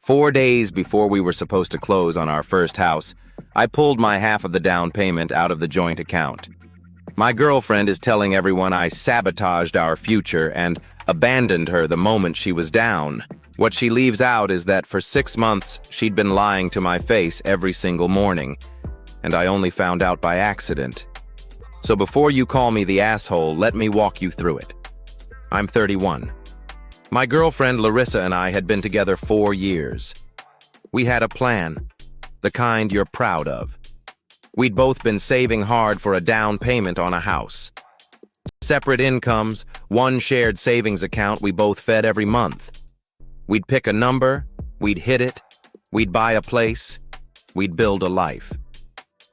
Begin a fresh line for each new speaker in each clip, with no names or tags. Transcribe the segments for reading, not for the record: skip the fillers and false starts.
4 days before we were supposed to close on our first house, I pulled my half of the down payment out of the joint account. My girlfriend is telling everyone I sabotaged our future and abandoned her the moment she was down. What she leaves out is that for 6 months, she'd been lying to my face every single morning, and I only found out by accident. So before you call me the asshole, let me walk you through it. I'm 31. My girlfriend Larissa and I had been together 4 years. We had a plan, the kind you're proud of. We'd both been saving hard for a down payment on a house. Separate incomes, one shared savings account we both fed every month. We'd pick a number, we'd hit it, we'd buy a place, we'd build a life.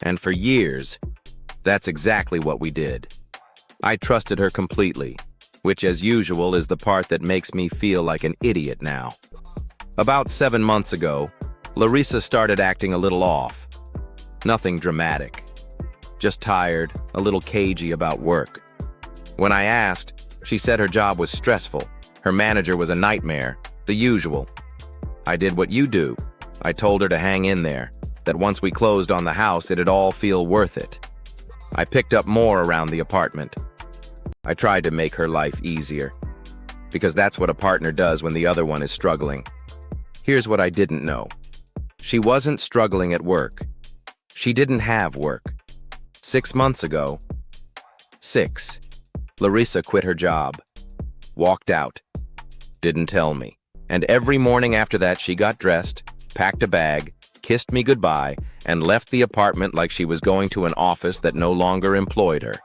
And for years, that's exactly what we did. I trusted her completely, which as usual is the part that makes me feel like an idiot now. About 7 months ago, Larissa started acting a little off. Nothing dramatic. Just tired, a little cagey about work. When I asked, she said her job was stressful. Her manager was a nightmare, the usual. I did what you do. I told her to hang in there, that once we closed on the house, it'd all feel worth it. I picked up more around the apartment. I tried to make her life easier, because that's what a partner does when the other one is struggling. Here's what I didn't know. She wasn't struggling at work. She didn't have work. 6 months ago, Larissa quit her job, walked out, didn't tell me. And every morning after that, she got dressed, packed a bag, kissed me goodbye, and left the apartment like she was going to an office that no longer employed her.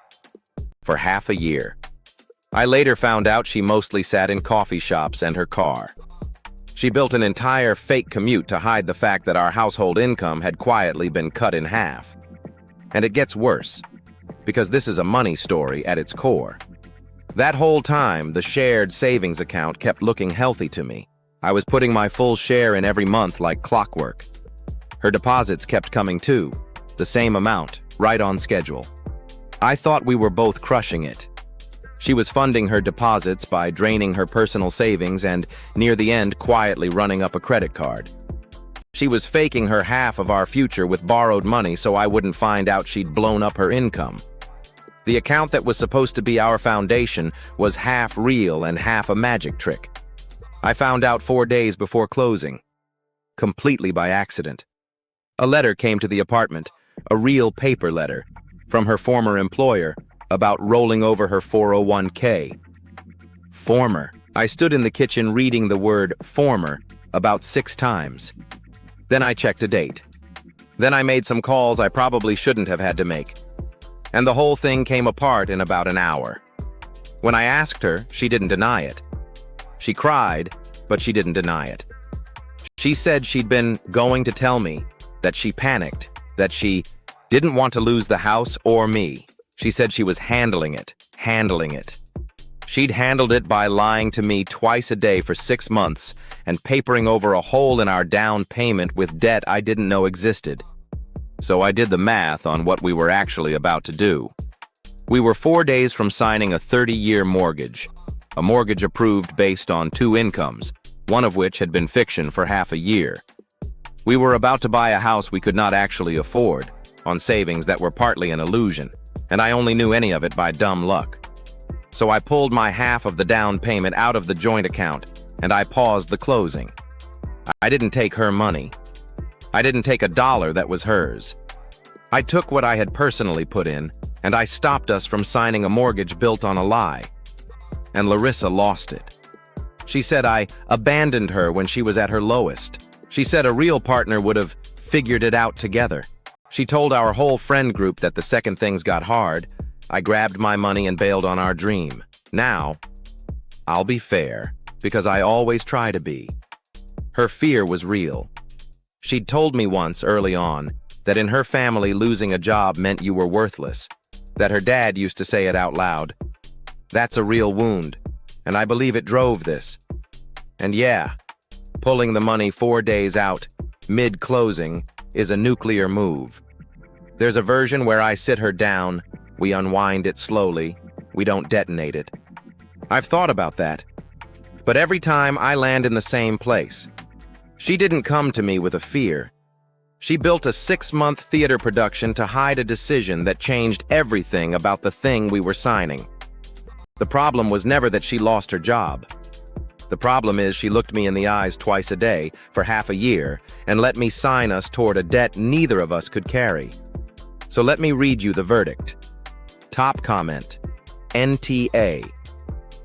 For half a year. I later found out she mostly sat in coffee shops and her car. She built an entire fake commute to hide the fact that our household income had quietly been cut in half. And it gets worse, because this is a money story at its core. That whole time, the shared savings account kept looking healthy to me. I was putting my full share in every month like clockwork. Her deposits kept coming too, the same amount, right on schedule. I thought we were both crushing it. She was funding her deposits by draining her personal savings and, near the end, quietly running up a credit card. She was faking her half of our future with borrowed money so I wouldn't find out she'd blown up her income. The account that was supposed to be our foundation was half real and half a magic trick. I found out 4 days before closing, completely by accident. A letter came to the apartment, a real paper letter, from her former employer, about rolling over her 401k. Former. I stood in the kitchen reading the word former about 6 times. Then I checked a date. Then I made some calls I probably shouldn't have had to make. And the whole thing came apart in about an hour. When I asked her, she didn't deny it. She cried, but she didn't deny it. She said she'd been going to tell me, that she panicked, that she didn't want to lose the house or me. She said she was handling it. She'd handled it by lying to me twice a day for 6 months and papering over a hole in our down payment with debt I didn't know existed. So I did the math on what we were actually about to do. We were 4 days from signing a 30-year mortgage, a mortgage approved based on 2 incomes, one of which had been fiction for half a year. We were about to buy a house we could not actually afford, on savings that were partly an illusion, and I only knew any of it by dumb luck. So I pulled my half of the down payment out of the joint account, and I paused the closing. I didn't take her money. I didn't take a dollar that was hers. I took what I had personally put in, and I stopped us from signing a mortgage built on a lie. And Larissa lost it. She said I abandoned her when she was at her lowest. She said a real partner would have figured it out together. She told our whole friend group that the second things got hard, I grabbed my money and bailed on our dream. Now, I'll be fair, because I always try to be. Her fear was real. She'd told me once, early on, that in her family losing a job meant you were worthless, that her dad used to say it out loud. That's a real wound, and I believe it drove this. And yeah, pulling the money 4 days out, mid-closing, is a nuclear move. There's a version where I sit her down, we unwind it slowly, we don't detonate it. I've thought about that, but every time I land in the same place. She didn't come to me with a fear. She built a 6-month theater production to hide a decision that changed everything about the thing we were signing. The problem was never that she lost her job. The problem is she looked me in the eyes twice a day for half a year and let me sign us toward a debt neither of us could carry. So let me read you the verdict. Top comment. NTA.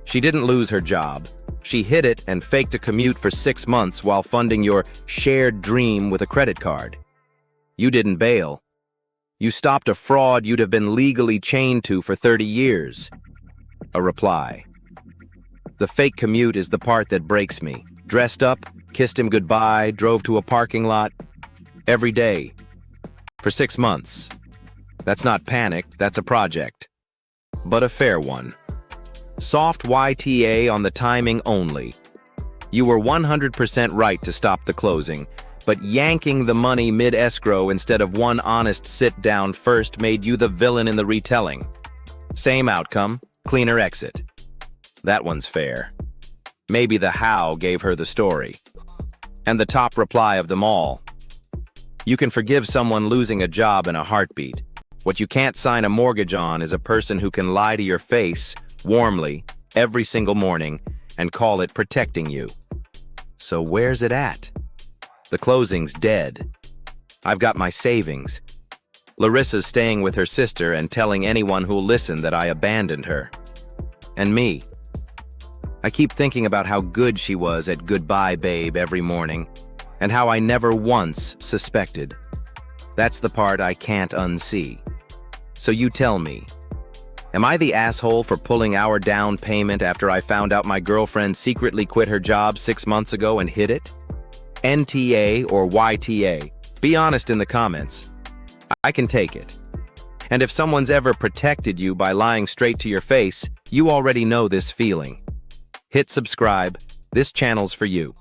She didn't lose her job. She hid it and faked a commute for 6 months while funding your shared dream with a credit card. You didn't bail. You stopped a fraud you'd have been legally chained to for 30 years. A reply. The fake commute is the part that breaks me. Dressed up, kissed him goodbye, drove to a parking lot. Every day. For 6 months. That's not panic, that's a project. But a fair one. Soft YTA on the timing only. You were 100% right to stop the closing, but yanking the money mid-escrow instead of one honest sit-down first made you the villain in the retelling. Same outcome, cleaner exit. That one's fair. Maybe the how gave her the story. And the top reply of them all. You can forgive someone losing a job in a heartbeat. What you can't sign a mortgage on is a person who can lie to your face, warmly, every single morning, and call it protecting you. So where's it at? The closing's dead. I've got my savings. Larissa's staying with her sister and telling anyone who'll listen that I abandoned her. And me. I keep thinking about how good she was at goodbye, babe, every morning, and how I never once suspected. That's the part I can't unsee. So you tell me, am I the asshole for pulling our down payment after I found out my girlfriend secretly quit her job 6 months ago and hid it? NTA or YTA? Be honest in the comments. I can take it. And if someone's ever protected you by lying straight to your face, you already know this feeling. Hit subscribe. This channel's for you.